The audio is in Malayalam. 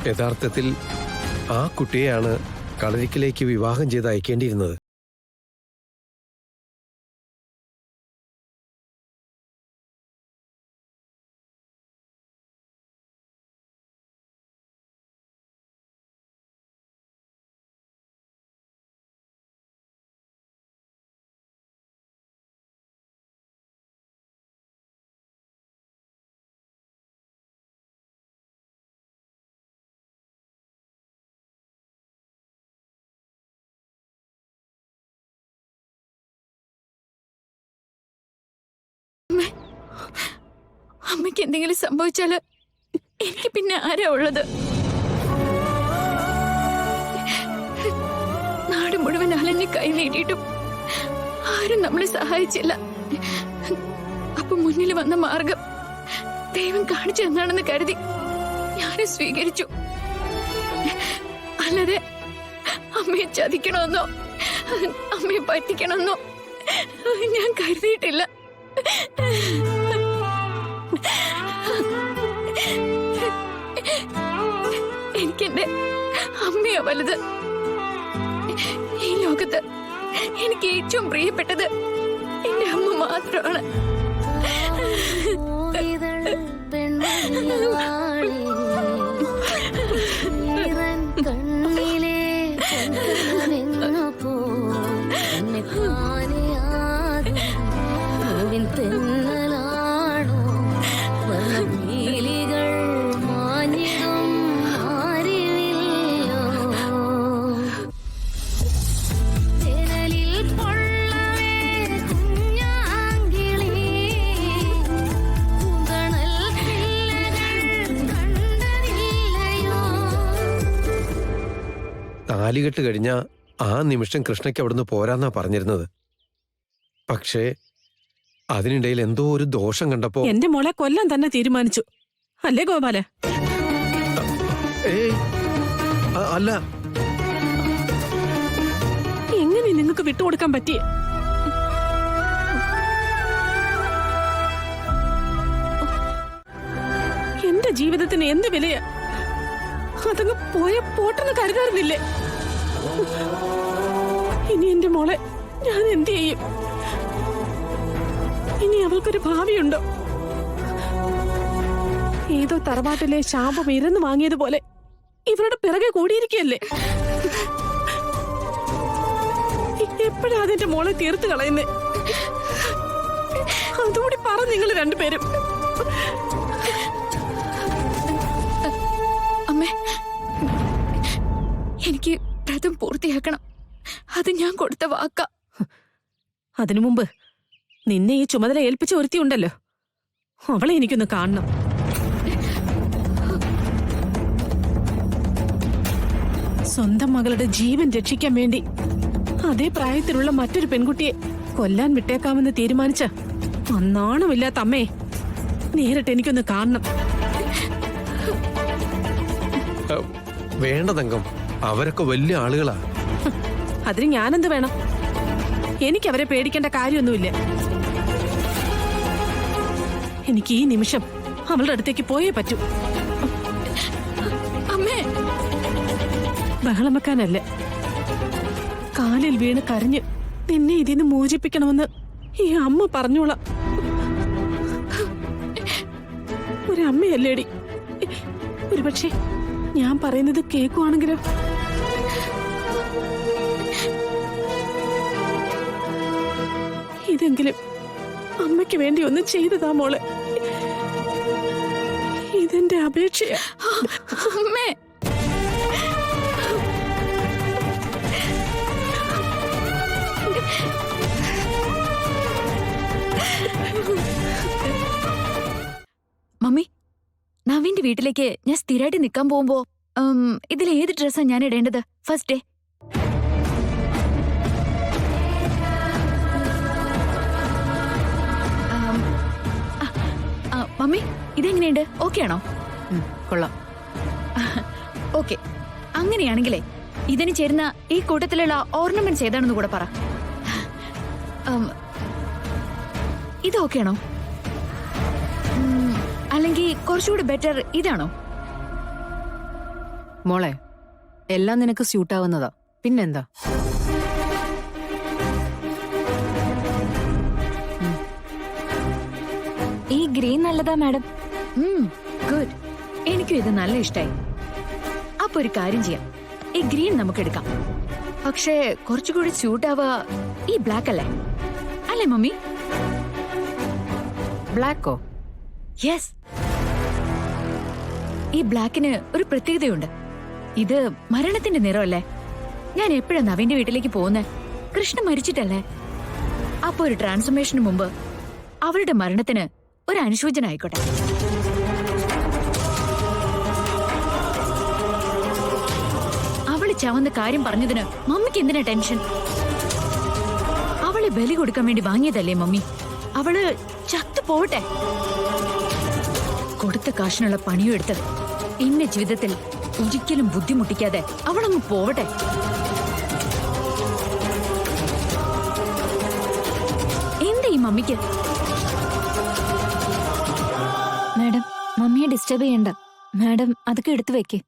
യഥാർത്ഥത്തിൽ ആ കുട്ടിയെയാണ് കളരിക്കിലേക്ക് വിവാഹം ചെയ്ത് അയക്കേണ്ടിയിരുന്നത്. അമ്മയ്ക്ക് എന്തെങ്കിലും സംഭവിച്ചാല് എനിക്ക് പിന്നെ ആരാ ഉള്ളത്? നാട് മുഴുവൻ അലഞ്ഞ് കൈ നീട്ടിയിട്ടും ആരും നമ്മളെ സഹായിച്ചില്ല. അപ്പൊ മുന്നിൽ വന്ന മാർഗം ദൈവം കാണിച്ചു തന്നാണെന്ന് കരുതി ഞാനും സ്വീകരിച്ചു. അല്ലാതെ അമ്മയെ ചതിക്കണമെന്നോ അമ്മയെ പറ്റിക്കണമെന്നോ ഞാൻ കരുതിയിട്ടില്ല. എനിക്കെന്റെ അമ്മയാ വലുത്. ഈ ലോകത്ത് എനിക്ക് ഏറ്റവും പ്രിയപ്പെട്ടത് എന്റെ അമ്മ മാത്രമാണ്. താലികെട്ട് കഴിഞ്ഞ ആ നിമിഷം കൃഷ്ണയ്ക്ക് അവിടുന്ന് പോരാന്നാ പറഞ്ഞിരുന്നത്. പക്ഷേ അതിനിടയിൽ എന്തോ ഒരു ദോഷം കണ്ടപ്പോ എന്റെ മോളെ കൊല്ലാൻ തന്നെ തീരുമാനിച്ചു അല്ലേ ഗോപാല? അല്ല, എങ്ങനെ നിങ്ങൾക്ക് വിട്ടുകൊടുക്കാൻ പറ്റിയ? എന്റെ ജീവിതത്തിന് എന്ത് വിലയാ? അതങ്ങ് പോയ പോട്ടെന്ന് കരുതാറില്ലേ? ഇനി എന്റെ മോളെ ഞാൻ എന്ത് ചെയ്യും? ഇനി അവൾക്കൊരു ഭാവിയുണ്ടോ? ഏതോ തറവാട്ടിലെ ശാപം ഇരന്ന് വാങ്ങിയതുപോലെ ഇവരുടെ പിറകെ കൂടിയിരിക്കല്ലേ? എപ്പോഴാ അതിന്റെ മോളെ തീർത്ത് കളയുന്നേ? അതുകൂടി പറ നിങ്ങൾ രണ്ടുപേരും. അമ്മേ, എനിക്ക് വ്രതം പൂർത്തിയാക്കണം. അത് ഞാൻ കൊടുത്ത വാക്ക. അതിനു മുമ്പ് നിന്നെ ഈ ചുമതല ഏൽപ്പിച്ച ഒരുത്തിയുണ്ടല്ലോ, അവളെ എനിക്കൊന്ന് കാണണം. സ്വന്തം മകളുടെ ജീവൻ രക്ഷിക്കാൻ വേണ്ടി അതേ പ്രായത്തിലുള്ള മറ്റൊരു പെൺകുട്ടിയെ കൊല്ലാൻ വിട്ടേക്കാമെന്ന് തീരുമാനിച്ച അന്നാണമില്ലാത്ത അമ്മയെ നേരിട്ട് എനിക്കൊന്ന് കാണണം. വേണ്ട തങ്കം, അവരൊക്കെ വലിയ ആളുകളാ. അതിന് ഞാനെന്ത് വേണം? എനിക്കവരെ പേടിക്കേണ്ട കാര്യമൊന്നുമില്ല. എനിക്ക് ഈ നിമിഷം അവളുടെ അടുത്തേക്ക് പോയേ പറ്റൂ. അമ്മേ, ബഹളം വെക്കാനല്ല, കാലിൽ വീണ് കരഞ്ഞ് നിന്നെ ഇതിന്ന് മോചിപ്പിക്കണമെന്ന് ഈ അമ്മ പറഞ്ഞോളാം. ഒരമ്മയല്ലേടി? ഒരുപക്ഷെ ഞാൻ പറയുന്നത് കേൾക്കുവാണെങ്കിലോ? ഇതെങ്കിലും അമ്മയ്ക്ക് വേണ്ടി ഒന്ന് ചെയ്തതാ മോളെ. ഇതെന്റെ അപേക്ഷയാ. അമ്മേ, മമ്മി, നവീന്റെ വീട്ടിലേക്ക് ഞാൻ സ്ഥിരമായിട്ട് നിൽക്കാൻ പോകുമ്പോ ഇതിൽ ഏത് ഡ്രസ്സാ ഞാൻ ഇടേണ്ടത്? ഫസ്റ്റ് ഡേ മമ്മി, ഇതെങ്ങനെയുണ്ട്? ഓക്കെ ആണോ? കൊള്ളാം. ഓക്കെ, അങ്ങനെയാണെങ്കിലേ ഇതിന് ചേരുന്ന ഈ കൂട്ടത്തിലുള്ള ഓർണമെന്റ്സ് ഏതാണെന്ന് കൂടെ പറ. ഇത് ഓക്കെ ആണോ? അല്ലെങ്കിൽ കുറച്ചുകൂടി ബെറ്റർ ഇതാണോ? മോളെ എല്ലാം നിനക്ക് സ്യൂട്ടാവുന്നതാ, പിന്നെന്താ? ഈ ഗ്രീൻ നല്ലതാ മാഡം. ഗുഡ്. എനിക്കും ഇത് നല്ല ഇഷ്ടായി. അപ്പൊ ഒരു കാര്യം ചെയ്യാം, ഈ ഗ്രീൻ നമുക്ക് എടുക്കാം. പക്ഷേ കുറച്ചുകൂടി സ്യൂട്ട് ആവുക ഈ ബ്ലാക്ക് അല്ലേ? അല്ലേ മമ്മി? ബ്ലാക്കോ? യെസ്. ഈ ബ്ലാക്കിന് ഒരു പ്രത്യേകതയുണ്ട്. ഇത് മരണത്തിന്റെ നിറമല്ലേ? ഞാൻ എപ്പോഴാ നവീന്റെ വീട്ടിലേക്ക് പോകുന്നേ? കൃഷ്ണ മരിച്ചിട്ടല്ലേ? അപ്പൊ ഒരു ട്രാൻസ്ഫോർമേഷന് മുമ്പ് അവളുടെ മരണത്തിന് ഒരു അനുശോചനം ആയിക്കോട്ടെ. അവള് ചവന്ന കാര്യം പറഞ്ഞതിന് മമ്മിക്ക് എന്തിനാ ടെൻഷൻ? അവളെ ബലി കൊടുക്കാൻ വേണ്ടി വാങ്ങിയതല്ലേ മമ്മി? അവള് ചത്തു പോട്ടെ. കൊടുത്ത കാശിനുള്ള പണിയും എടുത്ത് ഇന്ന ജീവിതത്തിൽ ഒരിക്കലും ബുദ്ധിമുട്ടിക്കാതെ അവളങ്ങ് പോവട്ടെ. എന്താ ഈ മമ്മിക്ക്? മാഡം, മമ്മിയെ ഡിസ്റ്റർബ് ചെയ്യണ്ട. മാഡം അതൊക്കെ എടുത്തു വെക്കേ.